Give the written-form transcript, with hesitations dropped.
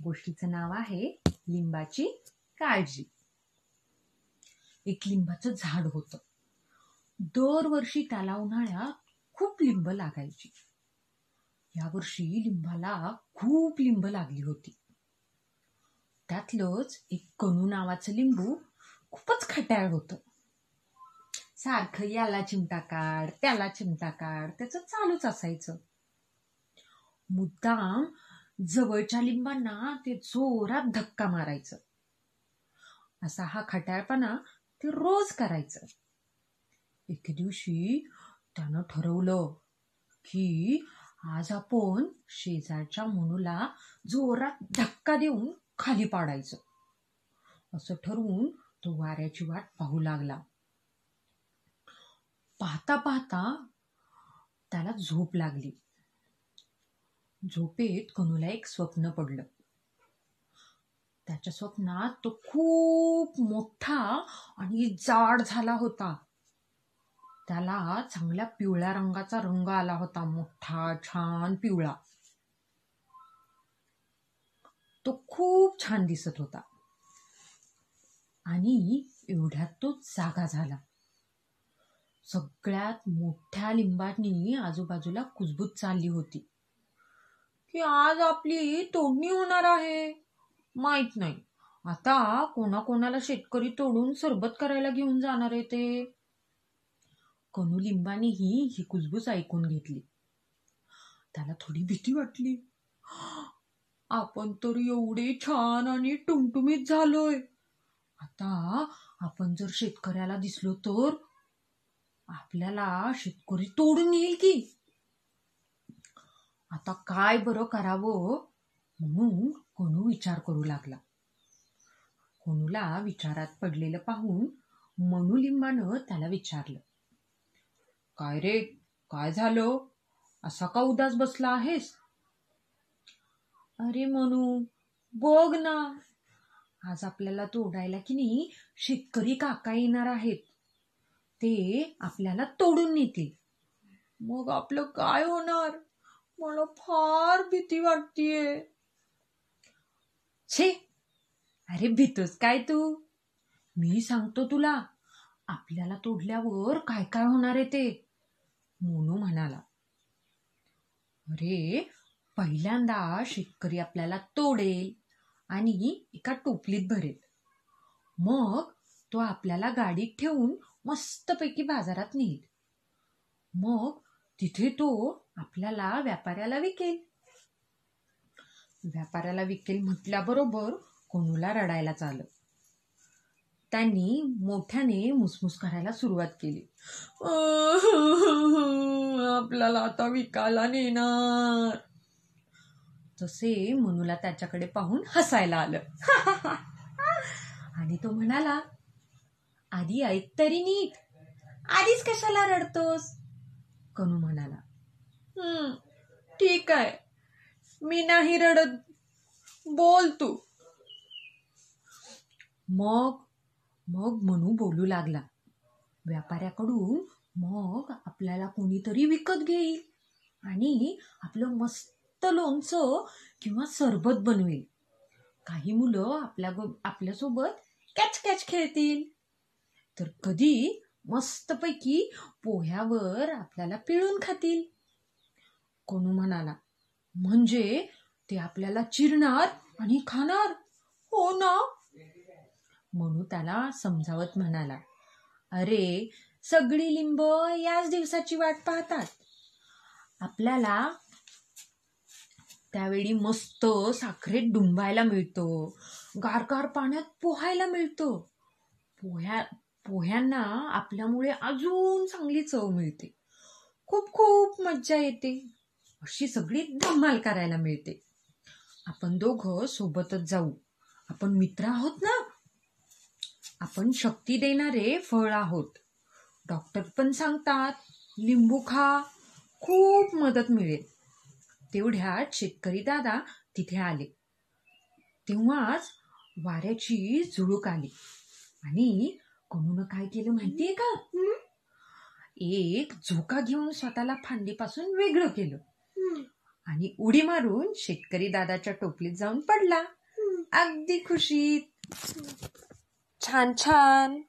गोष्टीचं नाव आहे लिंबाची काळजी. एक लिंबाचं झाड होतं. दरवर्षी त्याला उन्हाळ्यात खूप लिंब लागायची. यावर्षी लिंबाला खूप लिंब लागली होती. त्यातलंच एक कनू नावाचं लिंबू खूपच खट्याळ होतं. सारखं याला चिमटा काढ, त्याला चिमटा काढ, त्याचं चालूच असायचं. मुद्दाम जवळच्या लिंबांना ते जोरात धक्का मारायचं. असा हा खट्याळपणा ते रोज करायचं. एके दिवशी त्यानं ठरवलं की आज आपण शेजारच्या मनूला जोरात धक्का देऊन खाली पाडायचं. असं ठरवून तो वाऱ्याची वाट पाहू लागला. पाहता पाहता त्याला झोप लागली. झोपेत कनूला एक स्वप्न पडलं. त्याच्या स्वप्नात तो खूप मोठा आणि जाड झाला होता. त्याला चांगल्या पिवळ्या रंगाचा रंग आला होता, मोठा छान पिवळा. तो खूप छान दिसत होता आणि एवढ्यात तो जागा झाला. सगळ्यात मोठ्या लिंबांनी आजूबाजूला कुजबूज चालली होती की आज आपली तोडणी होणार आहे. माहित नाही आता कोणाकोणाला शेतकरी तोडून सरबत करायला घेऊन जाणार आहे ते. कनू लिंबानेही ही कुजबूज ऐकून घेतली. त्याला थोडी भीती वाटली. आपण तर एवढे छान आणि टुमटुमीत झालोय. आता आपण जर शेतकऱ्याला दिसलो तर आपल्याला शेतकरी तोडून येईल की. आता काय बरं करावं म्हणून कनू विचार करू लागला. कनूला विचारात पडलेलं पाहून मनू लिंबानं त्याला विचारलं, काय रे, काय झालं? असा का उदास बसला आहेस? अरे मनू, बघ ना, आज आपल्याला तोडायला की नाही शेतकरी काका येणार आहेत. ते आपल्याला तोडून नेतील. मग आपलं काय होणार? मला फार भीती वाटतेय. छे, अरे भीतोस काय तू? मी सांगतो तुला, आपल्याला तोडल्यावर काय काय होणार आहे ते. मोनू म्हणाला. अरे, पहिल्यांदा शेतकरी आपल्याला तोडेल आणि एका टोपलीत भरेल. मग तो आपल्याला गाडीत ठेवून मस्तपैकी बाजारात नेईल. मग तिथे तो आपल्याला व्यापाऱ्याला विकेल. व्यापाऱ्याला विकेल म्हटल्याबरोबर कनूला रडायलाच आलं. त्यांनी मोठ्याने मुसमुस करायला सुरुवात केली. आपल्याला आता विकायला नेणार. तसे मनूला त्याच्याकडे पाहून हसायला आलं. आणि तो म्हणाला, आधी ऐक तरी नीट, आधीच कशाला रडतोस? कनू म्हणाला, ठीक आहे, मी नाही रडत, बोल तू. मग मनू बोलू लागला. व्यापाऱ्याकडून मग आपल्याला कोणीतरी विकत घेईल आणि आपलं मस्त लोणचं किंवा सरबत बनवेल. काही मुलं आपल्यासोबत कॅच कॅच खेळतील. तर कधी मस्तपैकी पोह्यावर आपल्याला पिळून खातील. कनू म्हणाला, म्हणजे ते आपल्याला चिरणार आणि खाणार? हो ना? मनू त्याला समजावत म्हणाला, अरे, सगळी लिंब याच दिवसाची वाट पाहतात. आपल्याला त्यावेळी मस्त साखरेत डुंबायला मिळतं, गारगार पाण्यात पोहायला मिळतं. पोह्यांना आपल्यामुळे अजून चांगली चव मिळते. खूप खूप मज्जा येते. अशी सगळी धमाल करायला मिळते. आपण दोघं सोबतच जाऊ. आपण मित्र आहोत ना. आपण शक्ती देणारे फळ आहोत. डॉक्टर पण सांगतात लिंबू खा, खूप मदत मिळेल. तेवढ्यात शेतकरी दादा तिथे आले. तेव्हाच वाऱ्याची झुळूक आली आणि कनूनं काय केलं माहितीये का? एक झोका घेऊन स्वतःला फांदीपासून वेगळं केलं आणि उडी मारून शेतकरी दादाच्या टोपलीत जाऊन पडला, अगदी खुशीत. छान छान.